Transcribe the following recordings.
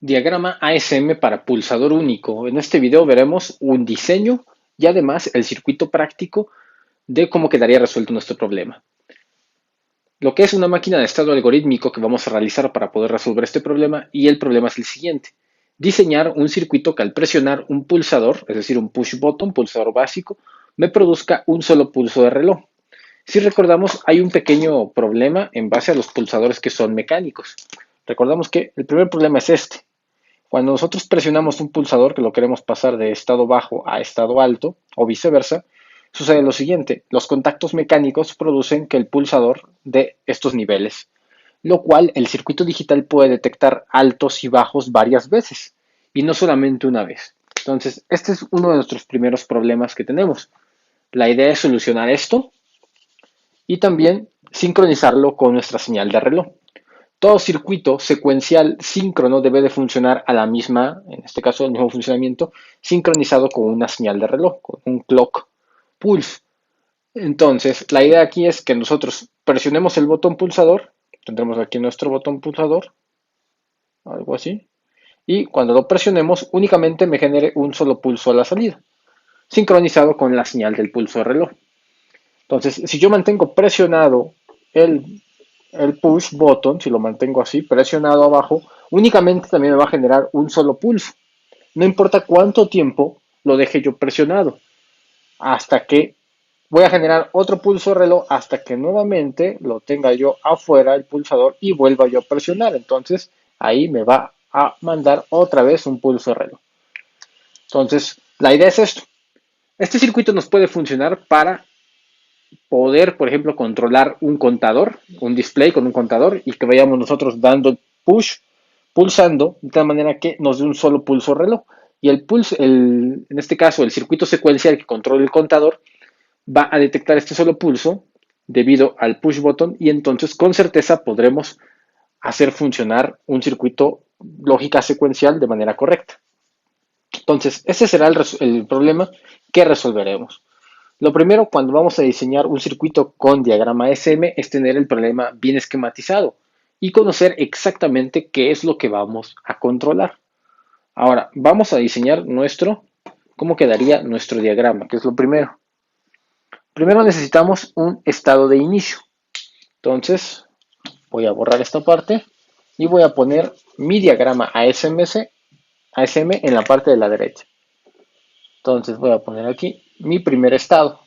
Diagrama ASM para pulsador único. En este video veremos un diseño y además el circuito práctico de cómo quedaría resuelto nuestro problema. Lo que es una máquina de estado algorítmico que vamos a realizar para poder resolver este problema, y el problema es el siguiente. Diseñar un circuito que al presionar un pulsador, es decir, un push button, pulsador básico, me produzca un solo pulso de reloj. Si recordamos, hay un pequeño problema en base a los pulsadores que son mecánicos. Recordamos que el primer problema es este. Cuando nosotros presionamos un pulsador que lo queremos pasar de estado bajo a estado alto o viceversa, sucede lo siguiente: los contactos mecánicos producen que el pulsador dé estos niveles, lo cual el circuito digital puede detectar altos y bajos varias veces y no solamente una vez. Entonces, este es uno de nuestros primeros problemas que tenemos. La idea es solucionar esto y también sincronizarlo con nuestra señal de reloj. Todo circuito secuencial síncrono debe de funcionar a la misma, en este caso el mismo funcionamiento, sincronizado con una señal de reloj, con un clock pulse. Entonces, la idea aquí es que nosotros presionemos el botón pulsador, tendremos aquí nuestro botón pulsador, algo así, y cuando lo presionemos únicamente me genere un solo pulso a la salida, sincronizado con la señal del pulso de reloj. Entonces, si yo mantengo presionado el el push button, si lo mantengo así, presionado abajo, únicamente también me va a generar un solo pulso. No importa cuánto tiempo lo deje yo presionado, hasta que voy a generar otro pulso de reloj hasta que nuevamente lo tenga yo afuera el pulsador y vuelva yo a presionar. Entonces ahí me va a mandar otra vez un pulso de reloj. Entonces la idea es esto. Este circuito nos puede funcionar para poder, por ejemplo, controlar un contador, un display con un contador y que vayamos nosotros dando push, pulsando, de tal manera que nos dé un solo pulso reloj. Y el pulso, en este caso, el circuito secuencial que controla el contador, va a detectar este solo pulso debido al push button y entonces con certeza podremos hacer funcionar un circuito lógica secuencial de manera correcta. Entonces, ese será el problema que resolveremos. Lo primero, cuando vamos a diseñar un circuito con diagrama SM, es tener el problema bien esquematizado y conocer exactamente qué es lo que vamos a controlar. Ahora, vamos a diseñar cómo quedaría nuestro diagrama, que es lo primero. Primero necesitamos un estado de inicio. Entonces, voy a borrar esta parte y voy a poner mi diagrama ASM en la parte de la derecha. Entonces, voy a poner aquí mi primer estado.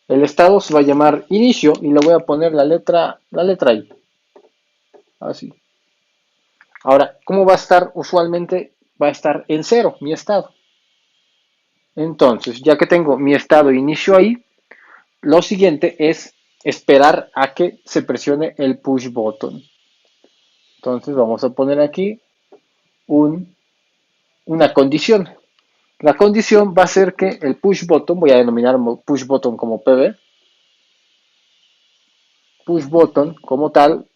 El estado se va a llamar inicio y le voy a poner la letra I. Así. Ahora, ¿cómo va a estar? Usualmente va a estar en cero, mi estado. Entonces, ya que tengo mi estado de inicio ahí, lo siguiente es esperar a que se presione el push button. Entonces, vamos a poner aquí una condición. La condición va a ser que el push button, voy a denominar push button como PB, push button como tal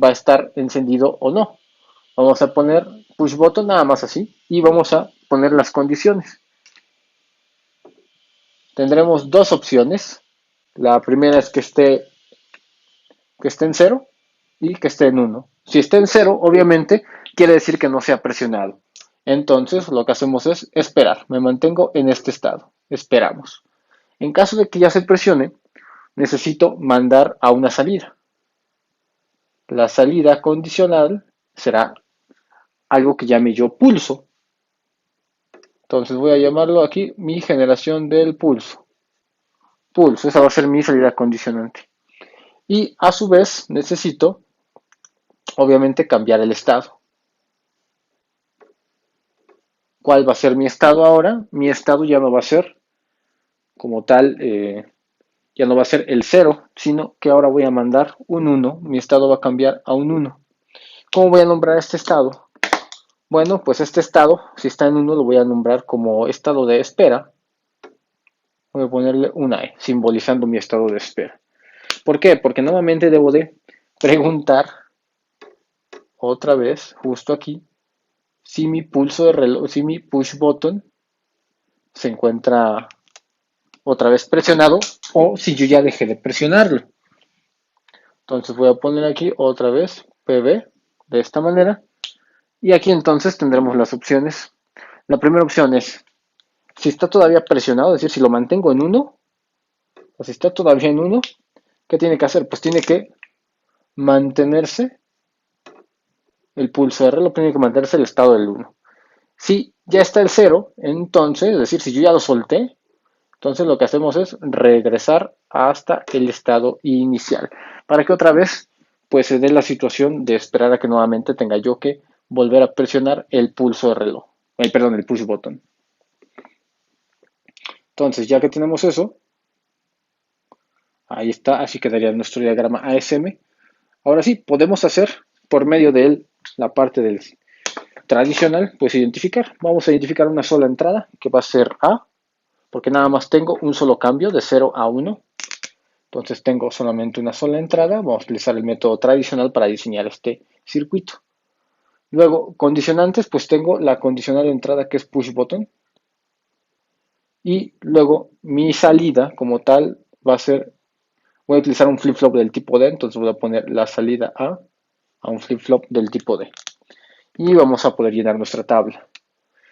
va a estar encendido o no. Vamos a poner push button nada más así y vamos a poner las condiciones. Tendremos dos opciones. La primera es que esté en 0 y que esté en 1. Si está en 0, obviamente quiere decir que no se ha presionado. Entonces lo que hacemos es esperar. Me mantengo en este estado. Esperamos. En caso de que ya se presione, necesito mandar a una salida. La salida condicional será algo que llame yo pulso. Entonces voy a llamarlo aquí mi generación del pulso. Pulso, esa va a ser mi salida condicionante. Y a su vez necesito, obviamente, cambiar el estado. ¿Cuál va a ser mi estado ahora? Mi estado ya no va a ser como tal, ya no va a ser el 0, sino que ahora voy a mandar un 1. Mi estado va a cambiar a un 1. ¿Cómo voy a nombrar este estado? Bueno, pues este estado, si está en 1, lo voy a nombrar como estado de espera. Voy a ponerle una E, simbolizando mi estado de espera. ¿Por qué? Porque nuevamente debo de preguntar otra vez, justo aquí, si mi pulso de reloj, si mi push button se encuentra otra vez presionado o si yo ya dejé de presionarlo. Entonces voy a poner aquí otra vez PB de esta manera Y aquí entonces tendremos las opciones. La primera opción es, si está todavía presionado, es decir, si lo mantengo en uno, o si está todavía en uno, ¿qué tiene que hacer? Pues tiene que mantenerse el pulso de reloj, tiene que mantenerse el estado del uno. Si ya está el cero, entonces, es decir, si yo ya lo solté, entonces lo que hacemos es regresar hasta el estado inicial, para que otra vez pues se dé la situación de esperar a que nuevamente tenga yo que volver a presionar el pulso de reloj, perdón, el push button. Entonces, ya que tenemos eso, ahí está, así quedaría nuestro diagrama ASM. Ahora sí, podemos hacer por medio de él la parte del tradicional, pues identificar. Vamos a identificar una sola entrada, que va a ser A, porque nada más tengo un solo cambio de 0 a 1. Entonces tengo solamente una sola entrada. Vamos a utilizar el método tradicional para diseñar este circuito. Luego, condicionantes, pues tengo la condicional de entrada que es push button. Y luego mi salida como tal va a ser, voy a utilizar un flip-flop del tipo D, entonces voy a poner la salida a un flip-flop del tipo D. Y vamos a poder llenar nuestra tabla.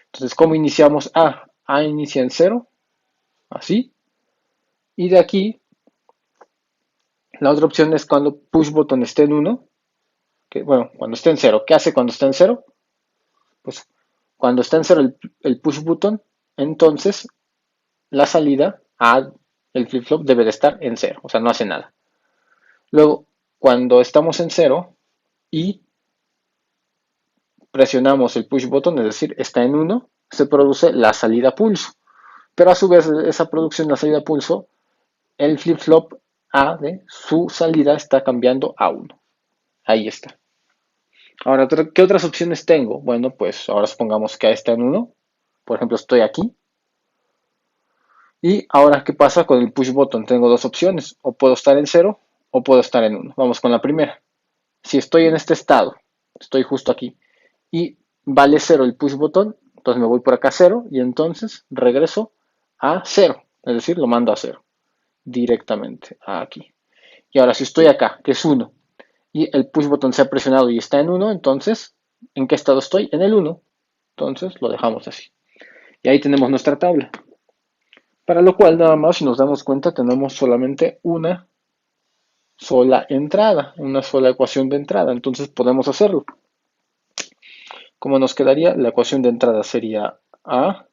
Entonces, ¿cómo iniciamos A? A inicia en 0, así. Y de aquí, la otra opción es cuando push button esté en 1, que bueno, cuando esté en 0. ¿Qué hace cuando está en 0? Pues cuando está en 0 el push button, entonces la salida a el flip-flop debe de estar en 0, o sea, no hace nada. Luego, cuando estamos en 0 y presionamos el push button, es decir, está en 1, se produce la salida pulso. Pero a su vez, esa producción, la salida pulso, el flip-flop A de su salida está cambiando a 1. Ahí está. Ahora, ¿qué otras opciones tengo? Bueno, pues ahora supongamos que A está en 1. Por ejemplo, estoy aquí. Y ahora, ¿qué pasa con el push button? Tengo dos opciones. O puedo estar en 0 o puedo estar en 1. Vamos con la primera. Si estoy en este estado, estoy justo aquí, y vale 0 el push button, entonces me voy por acá a 0 y entonces regreso a 0. Es decir, lo mando a 0 directamente aquí. Y ahora si estoy acá, que es 1, y el push button se ha presionado y está en 1, entonces, ¿en qué estado estoy? En el 1. Entonces lo dejamos así. Y ahí tenemos nuestra tabla. Para lo cual, nada más, si nos damos cuenta, tenemos solamente una sola entrada, una sola ecuación de entrada. Entonces podemos hacerlo. ¿Cómo nos quedaría? La ecuación de entrada sería A,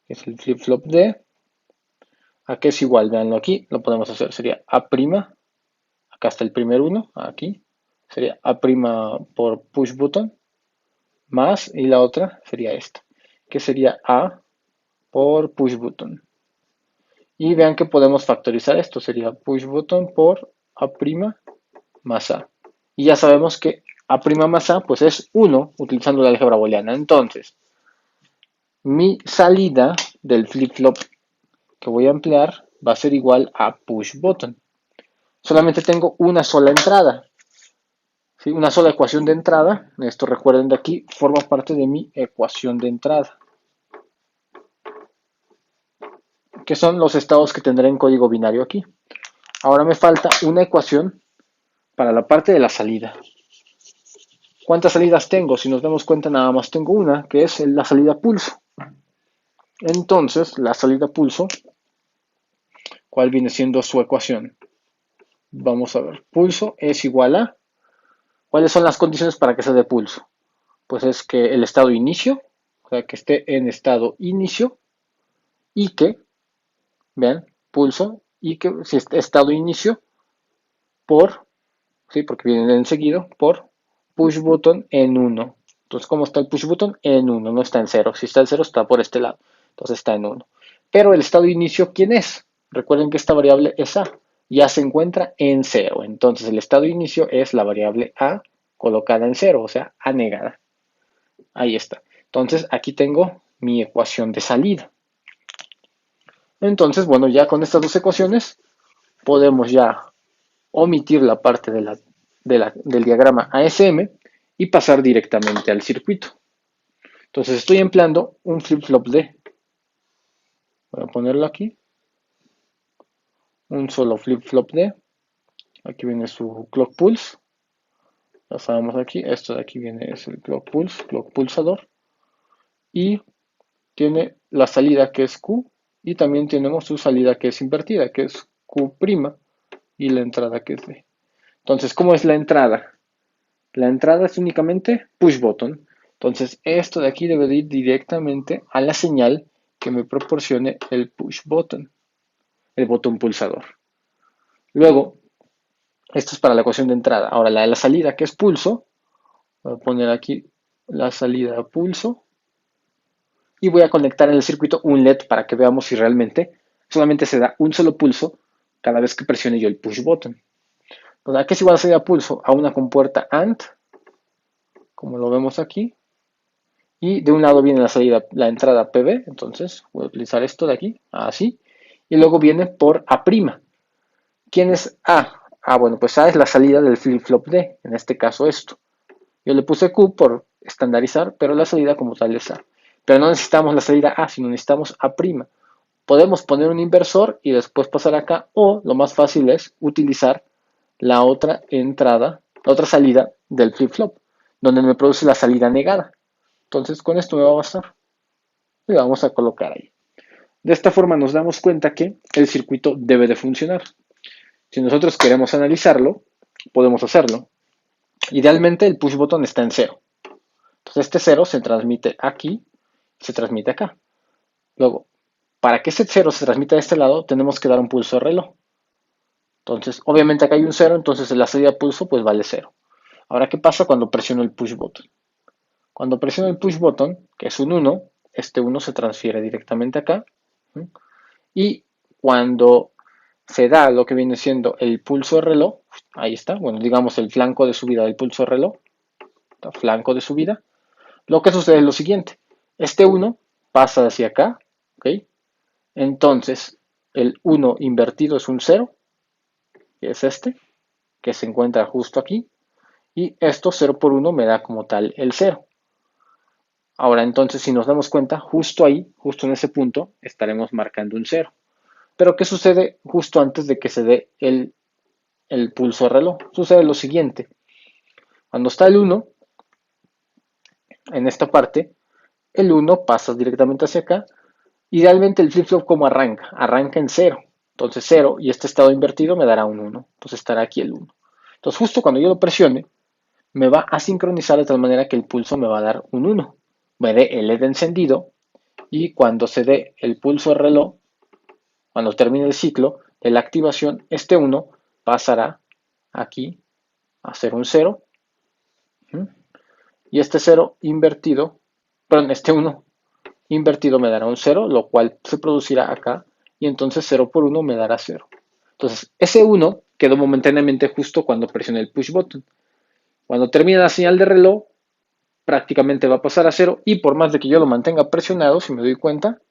que es el flip-flop D. ¿A qué es igual? Veanlo aquí, lo podemos hacer. Sería A', acá está el primer uno, aquí. Sería A' por push button, más, y la otra sería esta, que sería A por push button. Y vean que podemos factorizar esto, sería push button por A' más A. Y ya sabemos que A' más A pues es 1 utilizando la álgebra booleana. Entonces, mi salida del flip-flop que voy a emplear va a ser igual a push button. Solamente tengo una sola entrada, ¿sí? Una sola ecuación de entrada. Esto recuerden de aquí, forma parte de mi ecuación de entrada, que son los estados que tendré en código binario aquí. Ahora me falta una ecuación para la parte de la salida. ¿Cuántas salidas tengo? Si nos damos cuenta, nada más tengo una, que es la salida pulso. Entonces, la salida pulso, ¿cuál viene siendo su ecuación? Vamos a ver, pulso es igual a, ¿cuáles son las condiciones para que se dé pulso? Pues es que el estado inicio, o sea, que esté en estado inicio, y que, vean, pulso, y que si está estado inicio por, sí, porque viene enseguida, por push button en 1. Entonces, ¿cómo está el push button? En 1, no está en 0. Si está en 0, está por este lado. Entonces está en 1. Pero el estado de inicio, ¿quién es? Recuerden que esta variable es A. Ya se encuentra en 0. Entonces, el estado de inicio es la variable A colocada en 0, o sea, A negada. Ahí está. Entonces, aquí tengo mi ecuación de salida. Entonces, bueno, ya con estas dos ecuaciones podemos ya omitir la parte del diagrama ASM y pasar directamente al circuito. Entonces estoy empleando un flip-flop D. Voy a ponerlo aquí. Un solo flip-flop D. Aquí viene su clock pulse. Lo sabemos aquí. Esto de aquí viene, es el clock pulse, clock pulsador. Y tiene la salida que es Q. Y también tenemos su salida que es invertida, que es Q'. Y la entrada que es D. Entonces, ¿cómo es la entrada? La entrada es únicamente push button. Entonces, esto de aquí debe de ir directamente a la señal que me proporcione el push button, el botón pulsador. Luego, esto es para la ecuación de entrada. Ahora, la de la salida, que es pulso, voy a poner aquí la salida a pulso y voy a conectar en el circuito un LED para que veamos si realmente solamente se da un solo pulso cada vez que presione yo el push button. Entonces, ¿a qué es igual la salida a pulso? A una compuerta AND, como lo vemos aquí, y de un lado viene la salida, la entrada PB, entonces voy a utilizar esto de aquí, así, y luego viene por A'. ¿Quién es A? Bueno, pues A es la salida del flip-flop D, en este caso esto. Yo le puse Q por estandarizar, pero la salida como tal es A. Pero no necesitamos la salida A, sino necesitamos A'. Podemos poner un inversor y después pasar acá, o lo más fácil es utilizar la otra entrada, la otra salida del flip-flop, donde me produce la salida negada. Entonces con esto me va a bastar. Y lo vamos a colocar ahí. De esta forma nos damos cuenta que el circuito debe de funcionar. Si nosotros queremos analizarlo, podemos hacerlo. Idealmente el push button está en cero. Entonces este cero se transmite aquí, se transmite acá. Luego, para que ese cero se transmita de este lado, tenemos que dar un pulso de reloj. Entonces, obviamente acá hay un cero, entonces la salida de pulso pues vale cero. Ahora, ¿qué pasa cuando presiono el push button? Cuando presiono el push button, que es un 1, este 1 se transfiere directamente acá. Y cuando se da lo que viene siendo el pulso de reloj, ahí está, bueno, digamos el flanco de subida del pulso de reloj, flanco de subida, lo que sucede es lo siguiente, este 1 pasa hacia acá, ¿ok? Entonces, el 1 invertido es un 0, que es este, que se encuentra justo aquí, y esto 0 por 1 me da como tal el 0. Ahora, entonces, si nos damos cuenta, justo ahí, justo en ese punto, estaremos marcando un 0. Pero, ¿qué sucede justo antes de que se dé el pulso de reloj? Sucede lo siguiente. Cuando está el 1, en esta parte, el 1 pasa directamente hacia acá. Idealmente el flip-flop como arranca, arranca en 0. Entonces 0 y este estado invertido me dará un 1. Entonces estará aquí el 1. Entonces justo cuando yo lo presione, me va a sincronizar de tal manera que el pulso me va a dar un 1. Me dé el LED encendido y cuando se dé el pulso de reloj, cuando termine el ciclo de la activación, este 1 pasará aquí a ser un 0 y este 0 invertido, perdón, este 1 invertido me dará un 0, lo cual se producirá acá, y entonces 0 por 1 me dará 0. Entonces, ese 1 quedó momentáneamente justo cuando presioné el push button. Cuando termine la señal de reloj, prácticamente va a pasar a 0, y por más de que yo lo mantenga presionado, si me doy cuenta,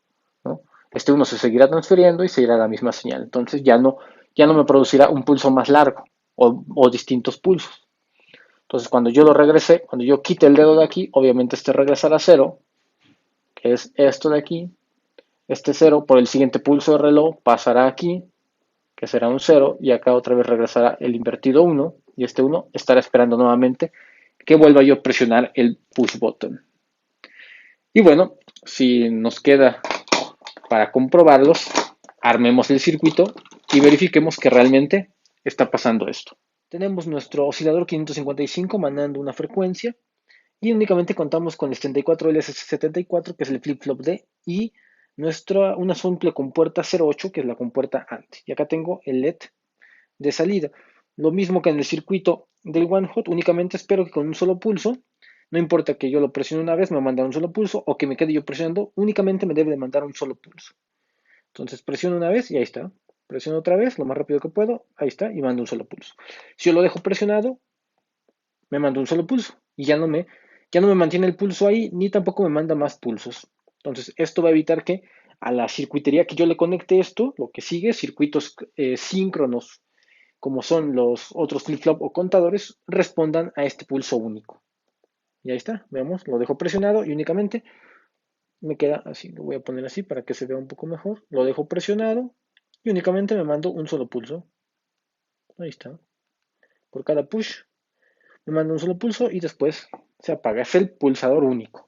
¿no? Este 1 se seguirá transfiriendo y seguirá la misma señal. Entonces ya no me producirá un pulso más largo o distintos pulsos. Entonces, cuando yo lo regrese, cuando yo quite el dedo de aquí, obviamente este regresará a 0, que es esto de aquí. Este 0 por el siguiente pulso de reloj pasará aquí, que será un 0, y acá otra vez regresará el invertido 1, y este 1 estará esperando nuevamente que vuelva yo a presionar el push button. Y bueno, si nos queda para comprobarlos, armemos el circuito y verifiquemos que realmente está pasando esto. Tenemos nuestro oscilador 555 mandando una frecuencia y únicamente contamos con el 74LS74, que es el flip-flop D, y una simple compuerta 08, que es la compuerta AND. Y acá tengo el LED de salida. Lo mismo que en el circuito del One Hot, únicamente espero que con un solo pulso, no importa que yo lo presione una vez, me manda un solo pulso, o que me quede yo presionando, únicamente me debe de mandar un solo pulso. Entonces presiono una vez y ahí está. Presiono otra vez, lo más rápido que puedo, ahí está, y mando un solo pulso. Si yo lo dejo presionado, me manda un solo pulso y ya no me mantiene el pulso ahí, ni tampoco me manda más pulsos. Entonces, esto va a evitar que a la circuitería que yo le conecte esto, lo que sigue, circuitos síncronos, como son los otros flip-flop o contadores, respondan a este pulso único. Y ahí está, veamos, lo dejo presionado y únicamente me queda así. Lo voy a poner así para que se vea un poco mejor. Lo dejo presionado y únicamente me mando un solo pulso. Ahí está. Por cada push me manda un solo pulso y después se apaga. Es el pulsador único.